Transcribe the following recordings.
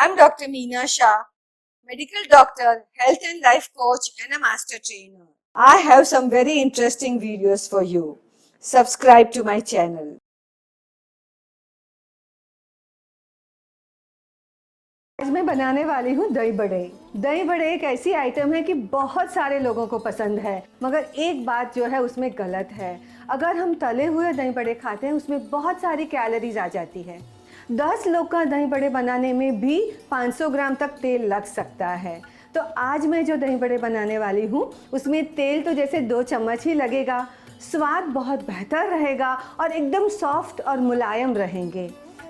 I'm Dr. Meena Shah, medical doctor, health and life coach, and a master trainer. I have some very interesting videos for you. Subscribe to my channel. आज मैं बनाने वाली हूँ दही बड़े। दही बड़े एक ऐसी आइटम है कि बहुत सारे लोगों को पसंद है, मगर एक बात जो है उसमें गलत है। अगर हम तले हुए दही बड़े खाते हैं उसमें बहुत सारी कैलोरीज आ जाती है। 10 लोग का दही बड़े बनाने में भी 500 ग्राम तक तेल लग सकता है। तो आज मैं जो दही बड़े बनाने वाली हूँ उसमें तेल तो जैसे 2 चम्मच ही लगेगा, स्वाद बहुत बेहतर रहेगा और एकदम सॉफ्ट और मुलायम रहेंगे।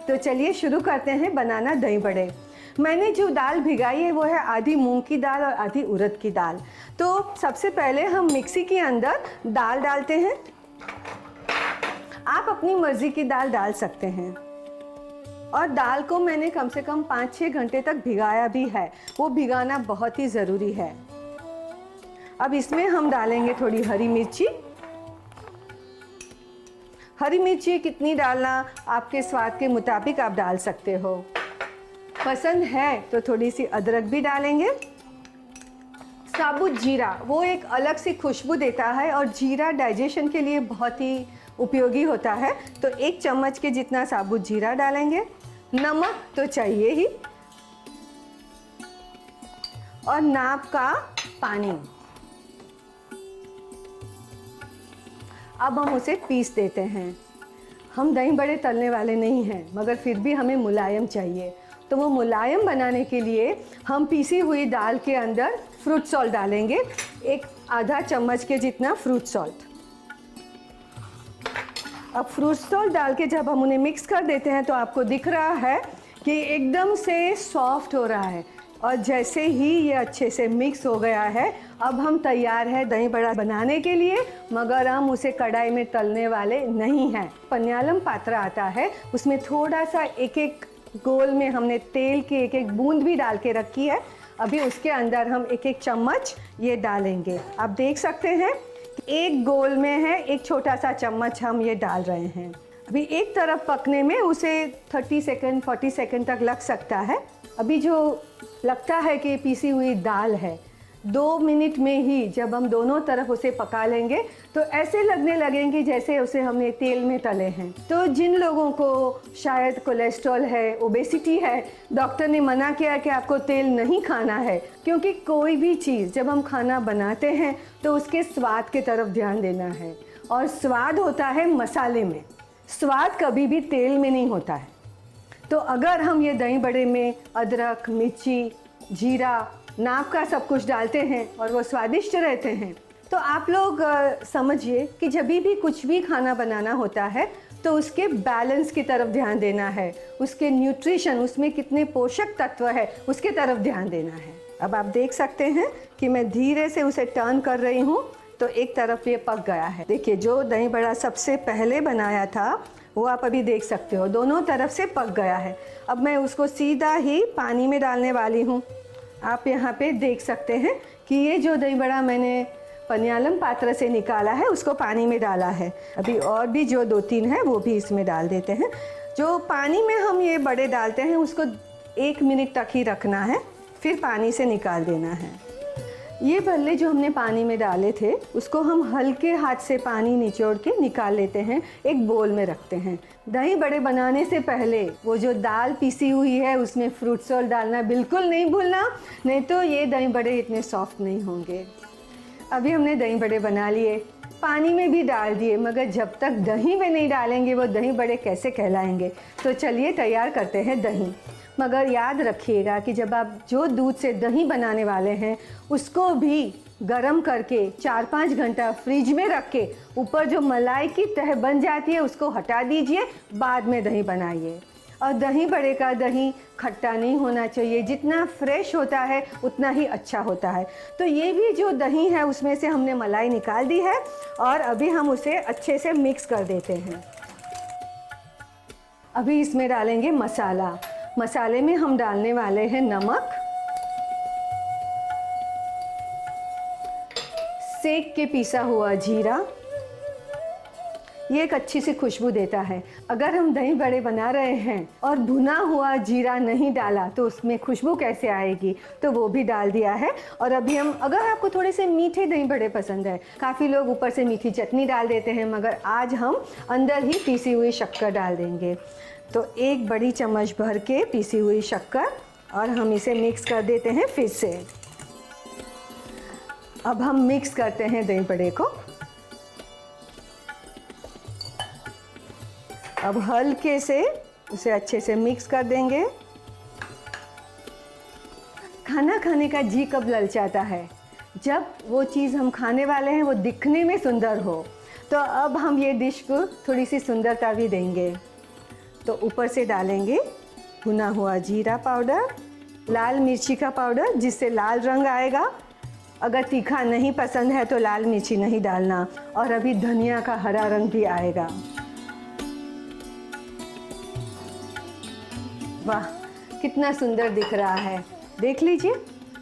तो चलिए शुरू करते हैं बनाना दही बड़े। मैंने जो दाल भिगाई है वो है आधी मूंग की दाल और आधी उड़द की दाल। तो सबसे पहले हम मिक्सी के अंदर दाल डालते हैं। आप अपनी मर्ज़ी की दाल डाल सकते हैं। और दाल को मैंने कम से कम 5-6 घंटे तक भिगाया भी है, वो भिगाना बहुत ही ज़रूरी है। अब इसमें हम डालेंगे थोड़ी हरी मिर्ची। हरी मिर्ची कितनी डालना आपके स्वाद के मुताबिक आप डाल सकते हो। पसंद है तो थोड़ी सी अदरक भी डालेंगे। साबुत जीरा वो एक अलग सी खुशबू देता है और जीरा डाइजेशन के लिए बहुत ही उपयोगी होता है, तो 1 चम्मच के जितना साबुत जीरा डालेंगे। नमक तो चाहिए ही और नाप का पानी। अब हम उसे पीस देते हैं। हम दही बड़े तलने वाले नहीं हैं, मगर फिर भी हमें मुलायम चाहिए, तो वो मुलायम बनाने के लिए हम पीसी हुई दाल के अंदर फ्रूट सॉल्ट डालेंगे, एक आधा चम्मच के जितना फ्रूट सॉल्ट। अब फ्रूट सॉल्ट डाल के जब हम उन्हें मिक्स कर देते हैं तो आपको दिख रहा है कि एकदम से सॉफ्ट हो रहा है। और जैसे ही ये अच्छे से मिक्स हो गया है, अब हम तैयार है दही बड़ा बनाने के लिए, मगर हम उसे कढ़ाई में तलने वाले नहीं हैं। पन्यालम पात्र आता है, उसमें थोड़ा सा एक गोल में हमने तेल की एक बूंद भी डाल के रखी है। अभी उसके अंदर हम एक चम्मच ये डालेंगे। आप देख सकते हैं एक गोल में है, एक छोटा सा चम्मच हम ये डाल रहे हैं। अभी एक तरफ पकने में उसे 30 सेकंड 40 सेकंड तक लग सकता है। अभी जो लगता है कि पीसी हुई दाल है, 2 मिनट में ही जब हम दोनों तरफ उसे पका लेंगे तो ऐसे लगने लगेंगे जैसे उसे हमने तेल में तले हैं। तो जिन लोगों को शायद कोलेस्ट्रॉल है, ओबेसिटी है, डॉक्टर ने मना किया कि आपको तेल नहीं खाना है, क्योंकि कोई भी चीज़ जब हम खाना बनाते हैं तो उसके स्वाद की तरफ ध्यान देना है, और स्वाद होता है मसाले में, स्वाद कभी भी तेल में नहीं होता है। तो अगर हम ये दही बड़े में अदरक, मिर्ची, जीरा, नाप का सब कुछ डालते हैं और वो स्वादिष्ट रहते हैं, तो आप लोग समझिए कि जब भी कुछ भी खाना बनाना होता है तो उसके बैलेंस की तरफ ध्यान देना है, उसके न्यूट्रिशन, उसमें कितने पोषक तत्व है उसके तरफ ध्यान देना है। अब आप देख सकते हैं कि मैं धीरे से उसे टर्न कर रही हूँ, तो एक तरफ ये पक गया है। देखिए, जो दही बड़ा सबसे पहले बनाया था वो आप अभी देख सकते हो, दोनों तरफ से पक गया है। अब मैं उसको सीधा ही पानी में डालने वाली हूँ। आप यहाँ पे देख सकते हैं कि ये जो दही बड़ा मैंने पन्यालम पात्र से निकाला है उसको पानी में डाला है। अभी और भी जो 2-3 है वो भी इसमें डाल देते हैं। जो पानी में हम ये बड़े डालते हैं उसको 1 मिनट तक ही रखना है, फिर पानी से निकाल देना है। ये भल्ले जो हमने पानी में डाले थे उसको हम हल्के हाथ से पानी निचोड़ के निकाल लेते हैं, एक बोल में रखते हैं। दही बड़े बनाने से पहले वो जो दाल पीसी हुई है उसमें फ्रूट सॉल्ट डालना बिल्कुल नहीं भूलना, नहीं तो ये दही बड़े इतने सॉफ्ट नहीं होंगे। अभी हमने दही बड़े बना लिए, पानी में भी डाल दिए, मगर जब तक दही में नहीं डालेंगे वो दही बड़े कैसे कहलाएंगे। तो चलिए तैयार करते हैं दही। मगर याद रखिएगा कि जब आप जो दूध से दही बनाने वाले हैं उसको भी गरम करके 4-5 घंटा फ्रिज में रख के ऊपर जो मलाई की तह बन जाती है उसको हटा दीजिए, बाद में दही बनाइए। और दही बड़े का दही खट्टा नहीं होना चाहिए, जितना फ्रेश होता है उतना ही अच्छा होता है। तो ये भी जो दही है उसमें से हमने मलाई निकाल दी है और अभी हम उसे अच्छे से मिक्स कर देते हैं। अभी इसमें डालेंगे मसाला। मसाले में हम डालने वाले हैं नमक, सेक के पीसा हुआ जीरा, ये एक अच्छी सी खुशबू देता है। अगर हम दही बड़े बना रहे हैं और भुना हुआ जीरा नहीं डाला तो उसमें खुशबू कैसे आएगी, तो वो भी डाल दिया है। और अभी हम, अगर आपको थोड़े से मीठे दही बड़े पसंद है, काफ़ी लोग ऊपर से मीठी चटनी डाल देते हैं, मगर आज हम अंदर ही पीसी हुई शक्कर डाल देंगे। तो 1 बड़ी चम्मच भर के पीसी हुई शक्कर, और हम इसे मिक्स कर देते हैं फिर से। अब हम मिक्स करते हैं दही बड़े को। अब हल्के से उसे अच्छे से मिक्स कर देंगे। खाना खाने का जी कब ललचाता है? जब वो चीज़ हम खाने वाले हैं वो दिखने में सुंदर हो। तो अब हम ये डिश को थोड़ी सी सुंदरता भी देंगे। तो ऊपर से डालेंगे भुना हुआ जीरा पाउडर, लाल मिर्ची का पाउडर जिससे लाल रंग आएगा। अगर तीखा नहीं पसंद है तो लाल मिर्ची नहीं डालना। और अभी धनिया का हरा रंग भी आएगा। वाह, कितना सुंदर दिख रहा है। देख लीजिए,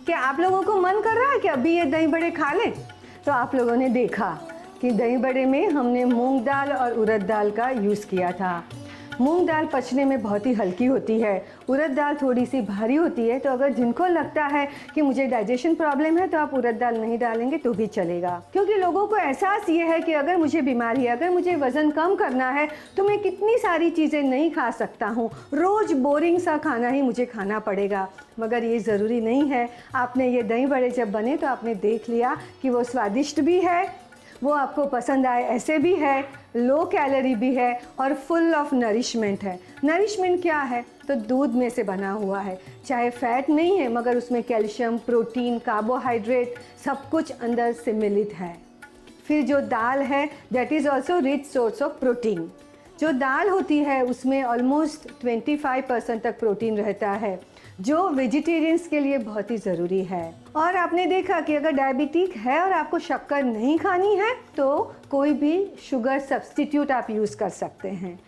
क्या आप लोगों को मन कर रहा है कि अभी ये दही बड़े खा लें? तो आप लोगों ने देखा कि दही बड़े में हमने मूंग दाल और उड़द दाल का यूज़ किया था। मूंग दाल पचने में बहुत ही हल्की होती है, उड़द दाल थोड़ी सी भारी होती है। तो अगर जिनको लगता है कि मुझे डाइजेशन प्रॉब्लम है तो आप उड़द दाल नहीं डालेंगे तो भी चलेगा, क्योंकि लोगों को एहसास ये है कि अगर मुझे बीमारी है, अगर मुझे वज़न कम करना है तो मैं कितनी सारी चीज़ें नहीं खा सकता हूँ, रोज़ बोरिंग सा खाना ही मुझे खाना पड़ेगा। मगर ये ज़रूरी नहीं है। आपने ये दही बड़े जब बने तो आपने देख लिया कि वो स्वादिष्ट भी है, वो आपको पसंद आए ऐसे भी है, लो कैलोरी भी है और फुल ऑफ नरिशमेंट है। नरिशमेंट क्या है? तो दूध में से बना हुआ है, चाहे फैट नहीं है मगर उसमें कैल्शियम, प्रोटीन, कार्बोहाइड्रेट सब कुछ अंदर सम्मिलित है। फिर जो दाल है that is also rich source of protein. जो दाल होती है उसमें ऑलमोस्ट 25% तक प्रोटीन रहता है, जो वेजिटेरियंस के लिए बहुत ही ज़रूरी है। और आपने देखा कि अगर डायबिटिक है और आपको शक्कर नहीं खानी है तो कोई भी शुगर सब्स्टिट्यूट आप यूज़ कर सकते हैं।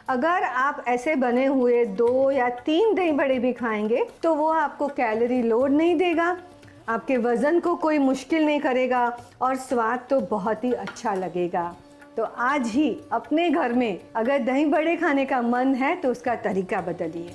अगर आप ऐसे बने हुए 2 या 3 दही बड़े भी खाएंगे तो वो आपको कैलोरी लोड नहीं देगा, आपके वज़न को कोई मुश्किल नहीं करेगा और स्वाद तो बहुत ही अच्छा लगेगा। तो आज ही अपने घर में अगर दही बड़े खाने का मन है तो उसका तरीका बदलिए।